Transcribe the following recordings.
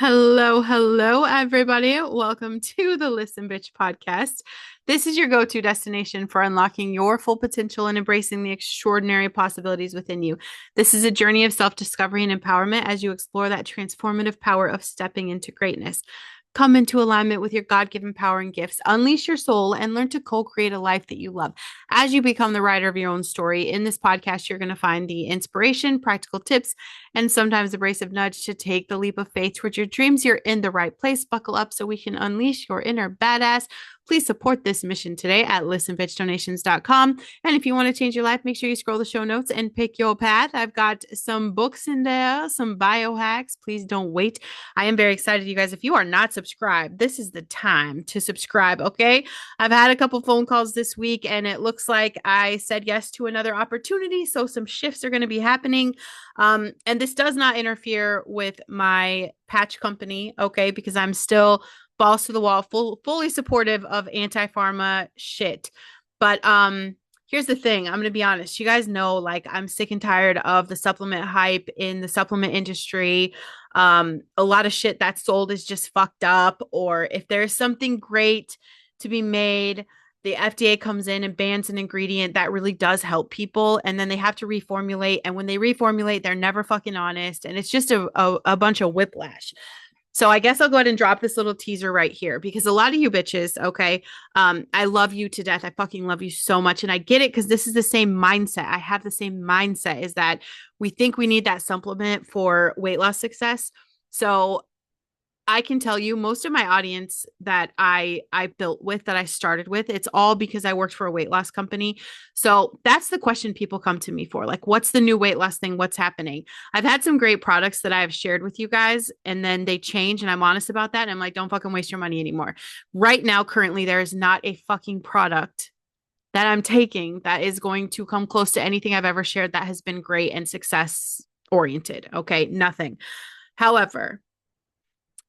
Hello, everybody. Welcome to the Listen Bitch podcast. This is your go-to destination for unlocking your full potential and embracing the extraordinary possibilities within you. This is a journey of self-discovery and empowerment as you explore that transformative power of stepping into greatness. Come into alignment with your God-given power and gifts. Unleash your soul and learn to co-create a life that you love. As you become the writer of your own story, in this podcast, you're going to find the inspiration, practical tips, and sometimes abrasive nudge to take the leap of faith towards your dreams. You're in the right place. Buckle up so we can unleash your inner badass. Please support this mission today at listenbitchdonations.com. And if you want to change your life, make sure you scroll the show notes and pick your path. I've got some books in there, some biohacks. Please don't wait. I am very excited, you guys. If you are not subscribed, this is the time to subscribe, okay? I've had a couple phone calls this week, and it looks like I said yes to another opportunity. So some shifts are going to be happening. And this does not interfere with my patch company, okay? Because I'm still balls to the wall, fully supportive of anti-pharma shit. But here's the thing. I'm going to be honest. You guys know, like, I'm sick and tired of the supplement hype in the supplement industry. A lot of shit that's sold is just fucked up. Or if there's something great to be made, the FDA comes in and bans an ingredient that really does help people, and then they have to reformulate. And when they reformulate, they're never fucking honest. And it's just a bunch of whiplash. So I guess I'll go ahead and drop this little teaser right here because a lot of you bitches, okay, I love you to death. I fucking love you so much. And I get it because this is the same mindset. I have the same mindset, is that we think we need that supplement for weight loss success. So I can tell you, most of my audience that I built with, that I started with, it's all because I worked for a weight loss company. So that's the question people come to me for. Like, what's the new weight loss thing? What's happening? I've had some great products that I have shared with you guys, and then they change, and I'm honest about that. And I'm like, don't fucking waste your money anymore. Right now, currently, there is not a fucking product that I'm taking that is going to come close to anything I've ever shared that has been great and success oriented. Okay. Nothing. However,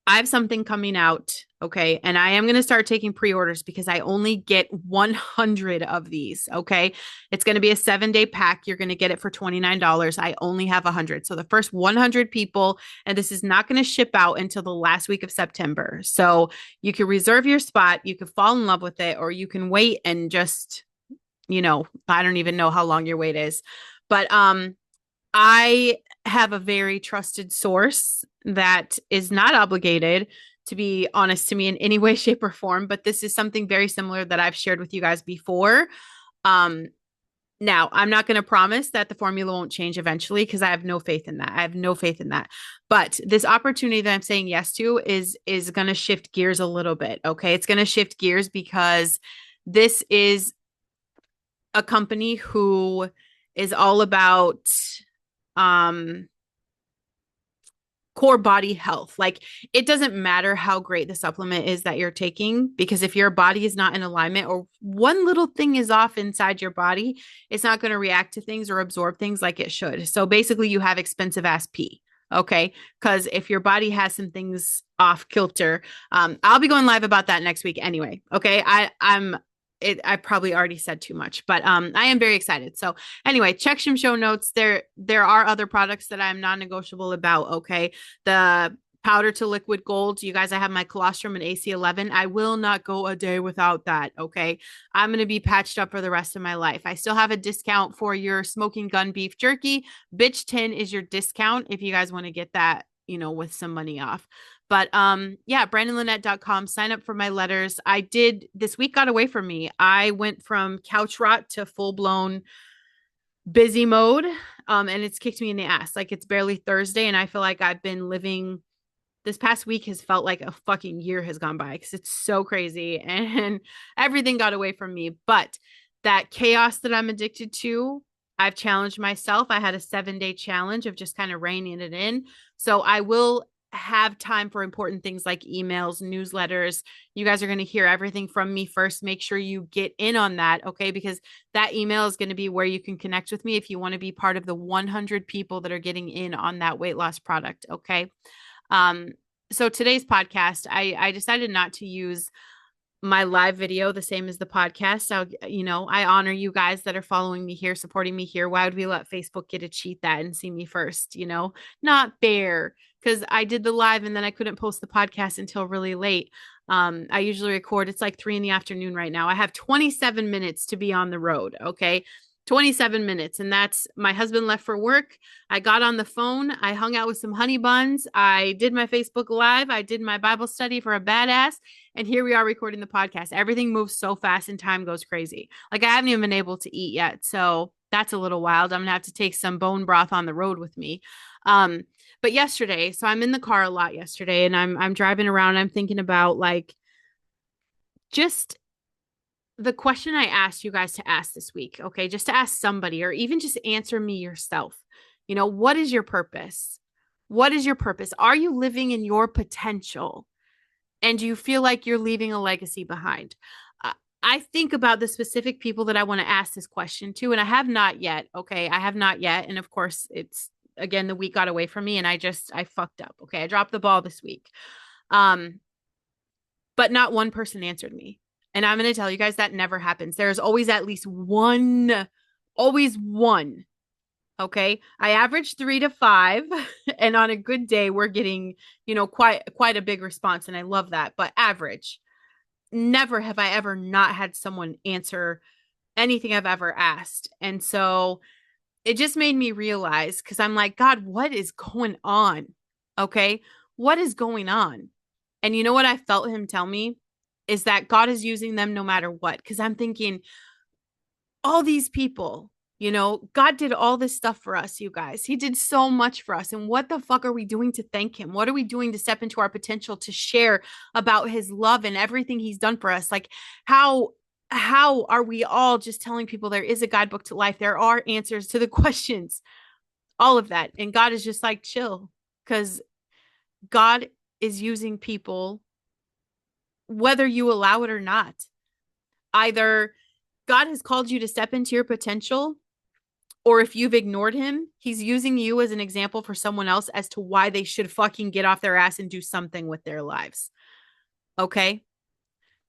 I have something coming out, okay? And I am going to start taking pre-orders because I only get 100 of these, okay? It's going to be a 7-day pack. You're going to get it for $29. I only have 100. So the first 100 people, and this is not going to ship out until the last week of September. So you can reserve your spot, you can fall in love with it, or you can wait and just, I don't even know how long your wait is. But I have a very trusted source that is not obligated to be honest to me in any way, shape, or form. But this is something very similar that I've shared with you guys before. Now, I'm not going to promise that the formula won't change eventually because I have no faith in that. I have no faith in that. But this opportunity that I'm saying yes to is going to shift gears a little bit. Okay. It's going to shift gears because this is a company who is all about core body health. Like, it doesn't matter how great the supplement is that you're taking, because if your body is not in alignment or one little thing is off inside your body, it's not going to react to things or absorb things like it should. So basically you have expensive ass pee. Okay. Because if your body has some things off kilter, I'll be going live about that next week anyway. Okay. I probably already said too much, but I am very excited. So anyway, check some show notes. There are other products that I'm non-negotiable about. Okay. The powder to liquid gold. You guys, I have my colostrum and AC11. I will not go a day without that. Okay. I'm going to be patched up for the rest of my life. I still have a discount for your smoking gun beef jerky. Bitch 10 is your discount if you guys want to get that, with some money off. But yeah, brandonlynette.com. Sign up for my letters. This week got away from me. I went from couch rot to full-blown busy mode. And it's kicked me in the ass. Like, it's barely Thursday, and I feel like I've been living, this past week has felt like a fucking year has gone by because it's so crazy and everything got away from me. But that chaos that I'm addicted to, I've challenged myself. I had a 7-day challenge of just kind of reining it in. So I will have time for important things like emails, newsletters. You guys are going to hear everything from me first. Make sure you get in on that, okay? Because that email is going to be where you can connect with me if you want to be part of the 100 people that are getting in on that weight loss product, okay? So today's podcast, I decided not to use my live video the same as the podcast. I honor you guys that are following me here, supporting me here. Why would we let Facebook get to cheat that and see me first? Not fair, because I did the live and then I couldn't post the podcast until really late. I usually record, it's like 3 p.m. right now. I have 27 minutes to be on the road. Okay. 27 minutes. And that's my husband left for work. I got on the phone. I hung out with some honey buns. I did my Facebook live. I did my Bible study for a badass. And here we are recording the podcast. Everything moves so fast and time goes crazy. Like I haven't even been able to eat yet. So that's a little wild. I'm going to have to take some bone broth on the road with me. But yesterday, so I'm in the car a lot yesterday and I'm driving around. I'm thinking about like just the question I asked you guys to ask this week, okay? Just to ask somebody or even just answer me yourself. What is your purpose? What is your purpose? Are you living in your potential? And do you feel like you're leaving a legacy behind? I think about the specific people that I want to ask this question to, and I have not yet, okay? I have not yet. And of course, again, the week got away from me and I fucked up, okay? I dropped the ball this week. But not one person answered me. And I'm going to tell you guys that never happens. There's always at least one, always one. Okay. I average 3 to 5. And on a good day, we're getting, quite a big response. And I love that. But average. Never have I ever not had someone answer anything I've ever asked. And so it just made me realize, because I'm like, God, what is going on? Okay. What is going on? And you know what I felt him tell me? Is that God is using them no matter what. Because I'm thinking, all these people, God did all this stuff for us, you guys. He did so much for us. And what the fuck are we doing to thank him? What are we doing to step into our potential to share about his love and everything he's done for us? Like, how are we all just telling people there is a guidebook to life? There are answers to the questions, all of that. And God is just like, chill, because God is using people whether you allow it or not. Either God has called you to step into your potential, or if you've ignored him, he's using you as an example for someone else as to why they should fucking get off their ass and do something with their lives. Okay?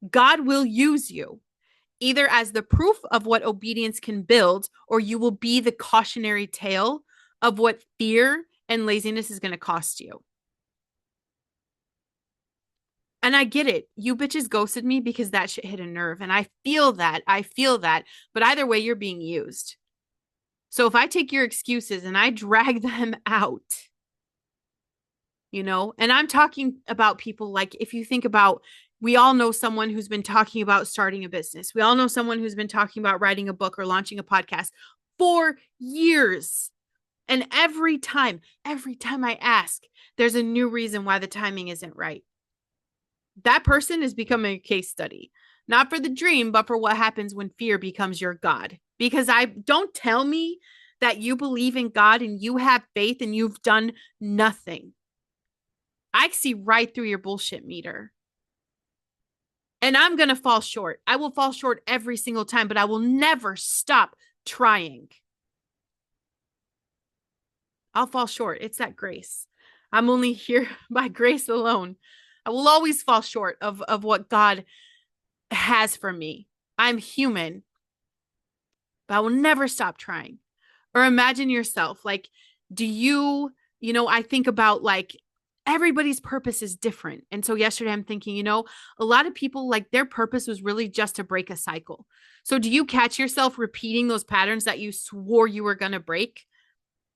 God will use you either as the proof of what obedience can build, or you will be the cautionary tale of what fear and laziness is going to cost you. And I get it. You bitches ghosted me because that shit hit a nerve. And I feel that. But either way, you're being used. So if I take your excuses and I drag them out, and I'm talking about people like, if you think about, we all know someone who's been talking about starting a business. We all know someone who's been talking about writing a book or launching a podcast for years. And every time I ask, there's a new reason why the timing isn't right. That person is becoming a case study, not for the dream, but for what happens when fear becomes your God. Because don't tell me that you believe in God and you have faith and you've done nothing. I see right through your bullshit meter. And I'm going to fall short. I will fall short every single time, but I will never stop trying. I'll fall short. It's that grace. I'm only here by grace alone. I will always fall short of what God has for me. I'm human, but I will never stop trying. Or imagine yourself, like, I think about like everybody's purpose is different. And so yesterday I'm thinking, a lot of people, like, their purpose was really just to break a cycle. So do you catch yourself repeating those patterns that you swore you were going to break?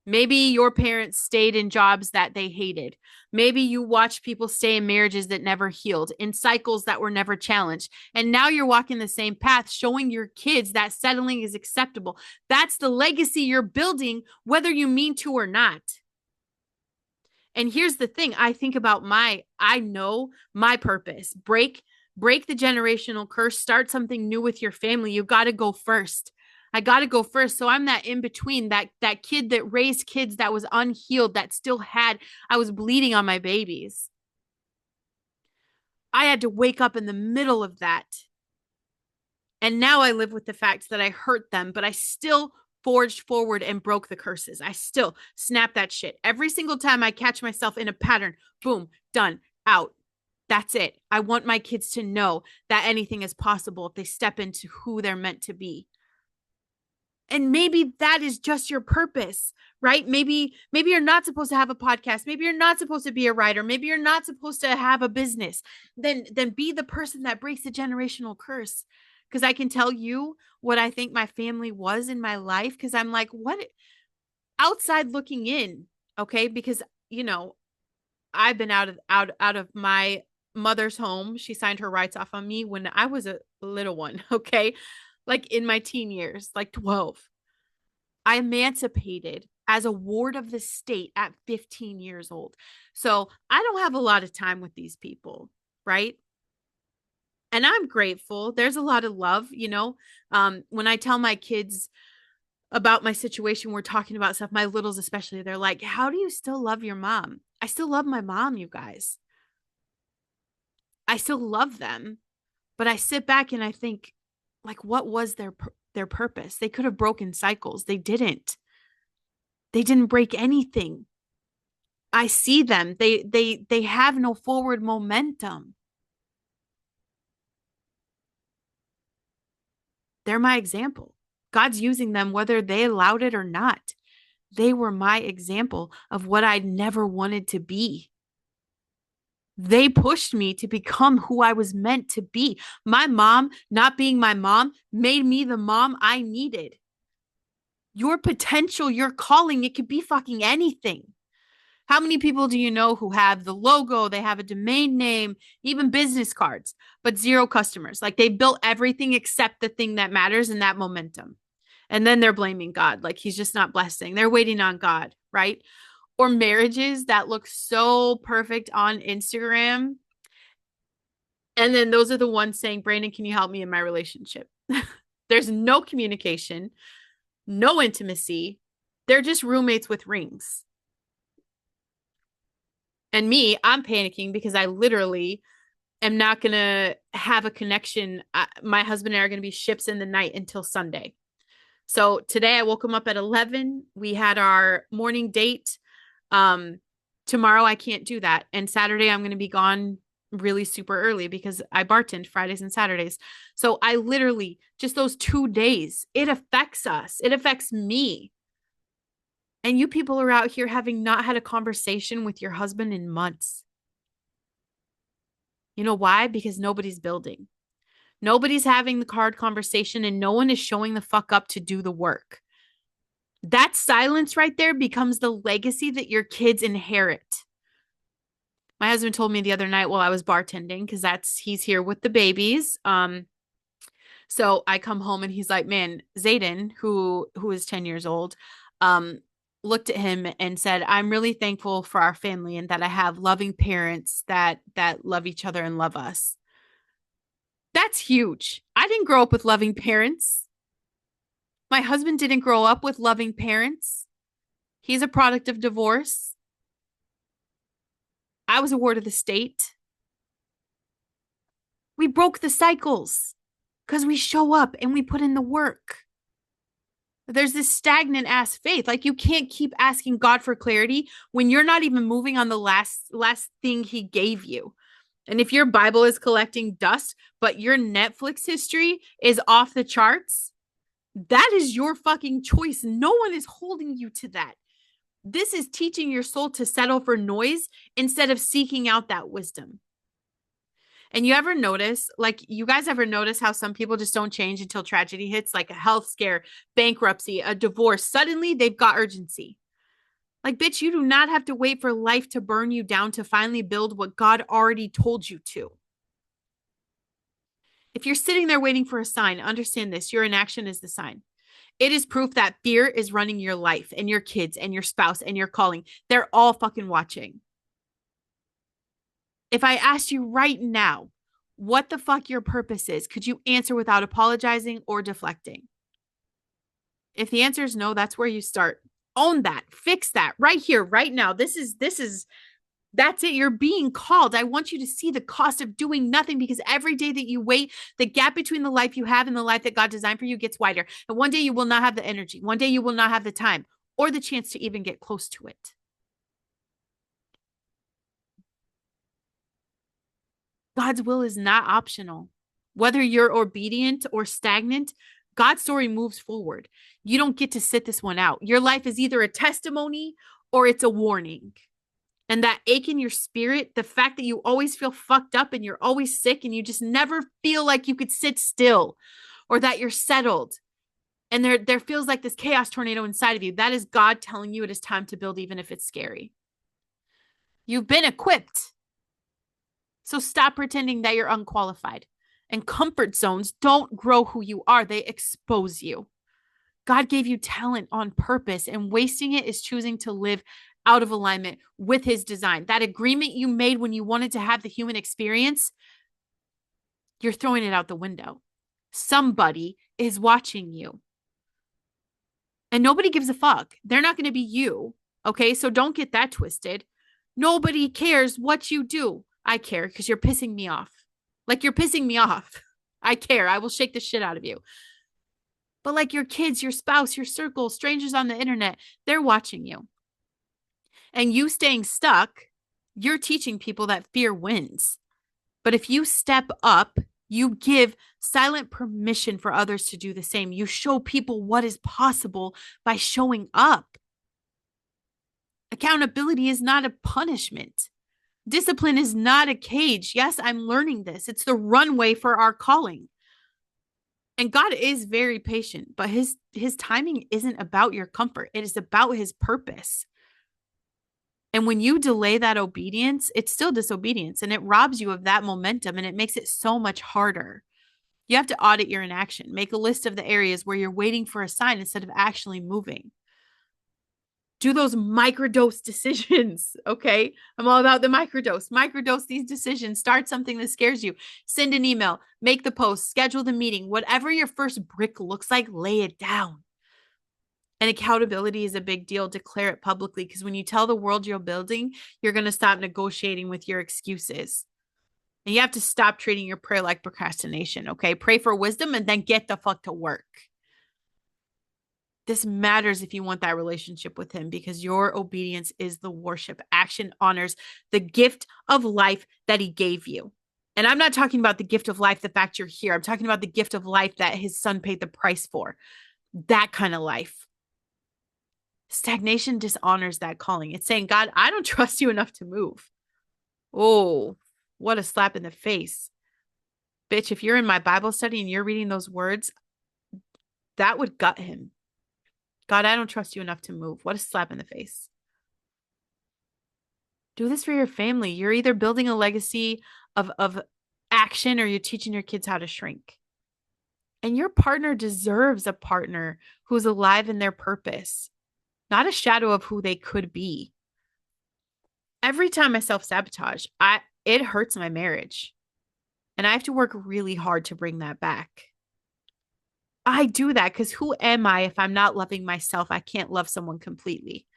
Maybe your parents stayed in jobs that they hated. Maybe you watched people stay in marriages that never healed, in cycles that were never challenged. And now you're walking the same path, showing your kids that settling is acceptable. That's the legacy you're building, whether you mean to or not. And here's the thing. I think about I know my purpose. Break the generational curse. Start something new with your family. You got to go first. I got to go first. So I'm that in between, that kid that raised kids that was unhealed, that still I was bleeding on my babies. I had to wake up in the middle of that. And now I live with the fact that I hurt them, but I still forged forward and broke the curses. I still snap that shit. Every single time I catch myself in a pattern, boom, done, out. That's it. I want my kids to know that anything is possible if they step into who they're meant to be. And maybe that is just your purpose, right? Maybe you're not supposed to have a podcast. Maybe you're not supposed to be a writer. Maybe you're not supposed to have a business. Then be the person that breaks the generational curse. Because I can tell you what I think my family was in my life. Because I'm like, what outside looking in, okay? Because I've been out of my mother's home. She signed her rights off on me when I was a little one, okay? Like in my teen years, like 12. I emancipated as a ward of the state at 15 years old. So I don't have a lot of time with these people, right? And I'm grateful. There's a lot of love. When I tell my kids about my situation, we're talking about stuff, my littles especially, they're like, how do you still love your mom? I still love my mom, you guys. I still love them, but I sit back and I think, like, what was their purpose? They could have broken cycles. They didn't. They didn't break anything. I see them. They have no forward momentum. They're my example. God's using them whether they allowed it or not. They were my example of what I never wanted to be. They pushed me to become who I was meant to be. My mom, not being my mom, made me the mom I needed. Your potential, your calling, it could be fucking anything. How many people do you know who have the logo, they have a domain name, even business cards, but zero customers? Like they built everything except the thing that matters and that momentum. And then they're blaming God, like he's just not blessing. They're waiting on God, right? Or marriages that look so perfect on Instagram. And then those are the ones saying, Brandon, can you help me in my relationship? There's no communication, no intimacy. They're just roommates with rings. And me, I'm panicking because I literally am not going to have a connection. My husband and I are going to be ships in the night until Sunday. So today I woke him up at 11. We had our morning date. Tomorrow I can't do that. And Saturday I'm going to be gone really super early because I bartend Fridays and Saturdays. So I literally, just those 2 days, it affects us. It affects me. And you people are out here having not had a conversation with your husband in months. You know why? Because nobody's building. Nobody's having the hard conversation and no one is showing the fuck up to do the work. That silence right there becomes the legacy that your kids inherit. My husband told me the other night while I was bartending, because he's here with the babies. So I come home and he's like, man, Zayden, who is 10 years old, looked at him and said, I'm really thankful for our family and that I have loving parents that love each other and love us. That's huge. I didn't grow up with loving parents. My husband didn't grow up with loving parents. He's a product of divorce. I was a ward of the state. We broke the cycles because we show up and we put in the work. There's this stagnant ass faith. Like you can't keep asking God for clarity when you're not even moving on the last thing he gave you. And if your Bible is collecting dust, but your Netflix history is off the charts, that is your fucking choice. No one is holding you to that. This is teaching your soul to settle for noise instead of seeking out that wisdom. And you ever notice, like, you guys ever notice how some people just don't change until tragedy hits, like a health scare, bankruptcy, a divorce? Suddenly they've got urgency. Like, bitch, you do not have to wait for life to burn you down to finally build what God already told you to. If you're sitting there waiting for a sign, understand this: your inaction is the sign. It is proof that fear is running your life and your kids and your spouse and your calling. They're all fucking watching. If I asked you right now what the fuck your purpose is, could you answer without apologizing or deflecting? If the answer is no, that's where you start. Own that. Fix that right here, right now. That's it. You're being called. I want you to see the cost of doing nothing, because every day that you wait, the gap between the life you have and the life that God designed for you gets wider. And one day you will not have the energy. One day you will not have the time or the chance to even get close to it. God's will is not optional. Whether you're obedient or stagnant, God's story moves forward. You don't get to sit this one out. Your life is either a testimony or it's a warning. And that ache in your spirit, the fact that you always feel fucked up and you're always sick and you just never feel like you could sit still or that you're settled. And there feels like this chaos tornado inside of you. That is God telling you it is time to build, even if it's scary. You've been equipped. So stop pretending that you're unqualified. And comfort zones don't grow who you are. They expose you. God gave you talent on purpose, and wasting it is choosing to live out of alignment with his design. That agreement you made when you wanted to have the human experience, you're throwing it out the window. Somebody is watching you. And nobody gives a fuck. They're not going to be you. Okay, so don't get that twisted. Nobody cares what you do. I care because you're pissing me off. Like, you're pissing me off. I care. I will shake the shit out of you. But like your kids, your spouse, your circle, strangers on the internet, they're watching you. And you staying stuck, you're teaching people that fear wins. But if you step up, you give silent permission for others to do the same. You show people what is possible by showing up. Accountability is not a punishment. Discipline is not a cage. Yes, I'm learning this. It's the runway for our calling. And God is very patient, but his timing isn't about your comfort. It is about his purpose. And when you delay that obedience, it's still disobedience, and it robs you of that momentum, and it makes it so much harder. You have to audit your inaction. Make a list of the areas where you're waiting for a sign instead of actually moving. Do those microdose decisions, okay? I'm all about the microdose. Microdose these decisions. Start something that scares you. Send an email. Make the post. Schedule the meeting. Whatever your first brick looks like, lay it down. And accountability is a big deal. Declare it publicly, because when you tell the world you're building, you're going to stop negotiating with your excuses. And you have to stop treating your prayer like procrastination, okay? Pray for wisdom and then get the fuck to work. This matters if you want that relationship with him, because your obedience is the worship. Action honors the gift of life that he gave you. And I'm not talking about the gift of life, the fact you're here. I'm talking about the gift of life that his son paid the price for. That kind of life. Stagnation dishonors that calling. It's saying, God, I don't trust you enough to move. Oh, what a slap in the face. Bitch, if you're in my Bible study and you're reading those words, that would gut him. God, I don't trust you enough to move. What a slap in the face. Do this for your family. You're either building a legacy of action or you're teaching your kids how to shrink. And your partner deserves a partner who's alive in their purpose, not a shadow of who they could be. Every time I self-sabotage, it hurts my marriage. And I have to work really hard to bring that back. I do that because who am I if I'm not loving myself? I can't love someone completely.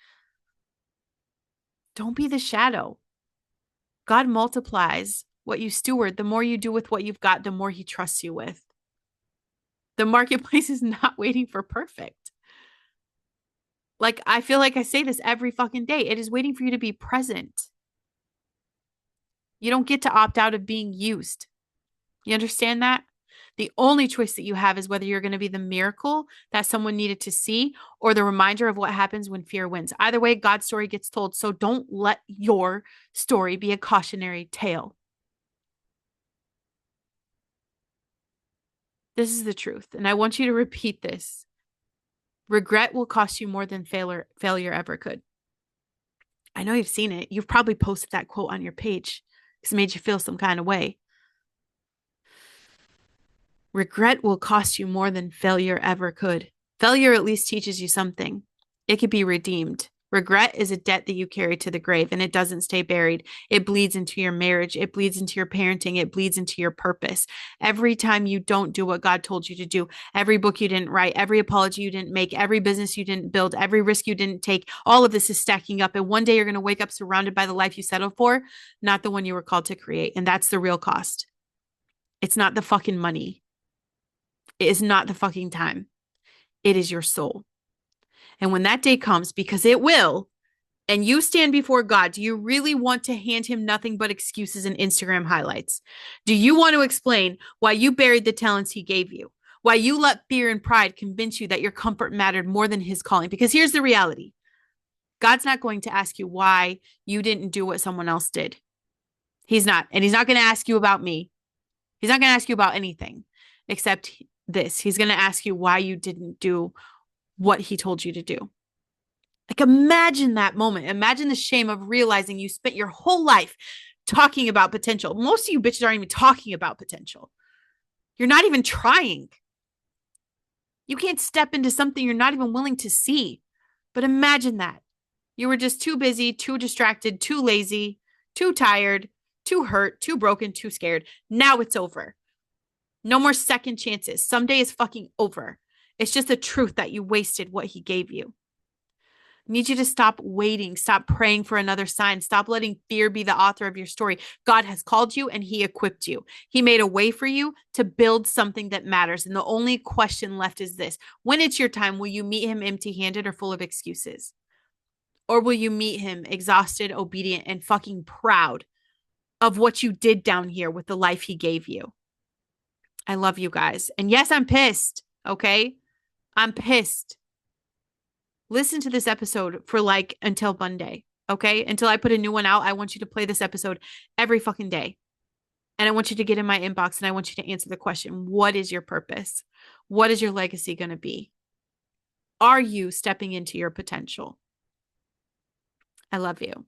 Don't be the shadow. God multiplies what you steward. The more you do with what you've got, the more he trusts you with. The marketplace is not waiting for perfect. Like, I feel like I say this every fucking day. It is waiting for you to be present. You don't get to opt out of being used. You understand that? The only choice that you have is whether you're going to be the miracle that someone needed to see or the reminder of what happens when fear wins. Either way, God's story gets told. So don't let your story be a cautionary tale. This is the truth. And I want you to repeat this. Regret will cost you more than failure ever could. I know you've seen it. You've probably posted that quote on your page because it made you feel some kind of way. Regret will cost you more than failure ever could. Failure at least teaches you something. It could be redeemed. Regret is a debt that you carry to the grave, and it doesn't stay buried. It bleeds into your marriage. It bleeds into your parenting. It bleeds into your purpose. Every time you don't do what God told you to do, every book you didn't write, every apology you didn't make, every business you didn't build, every risk you didn't take, all of this is stacking up. And one day you're going to wake up surrounded by the life you settled for, not the one you were called to create. And that's the real cost. It's not the fucking money. It is not the fucking time. It is your soul. And when that day comes, because it will, and you stand before God, do you really want to hand him nothing but excuses and Instagram highlights? Do you want to explain why you buried the talents he gave you? Why you let fear and pride convince you that your comfort mattered more than his calling? Because here's the reality. God's not going to ask you why you didn't do what someone else did. He's not. And he's not going to ask you about me. He's not going to ask you about anything except this. He's going to ask you why you didn't do what he told you to do. Like, imagine that moment. Imagine the shame of realizing you spent your whole life talking about potential. Most of you bitches aren't even talking about potential. You're not even trying. You can't step into something you're not even willing to see. But imagine that. You were just too busy, too distracted, too lazy, too tired, too hurt, too broken, too scared. Now it's over. No more second chances. Someday is fucking over. It's just the truth that you wasted what he gave you. I need you to stop waiting. Stop praying for another sign. Stop letting fear be the author of your story. God has called you and he equipped you. He made a way for you to build something that matters. And the only question left is this. When it's your time, will you meet him empty-handed or full of excuses? Or will you meet him exhausted, obedient, and fucking proud of what you did down here with the life he gave you? I love you guys. And yes, I'm pissed. Okay? I'm pissed. Listen to this episode for like until Monday. Okay? Until I put a new one out, I want you to play this episode every fucking day. And I want you to get in my inbox and I want you to answer the question, what is your purpose? What is your legacy going to be? Are you stepping into your potential? I love you.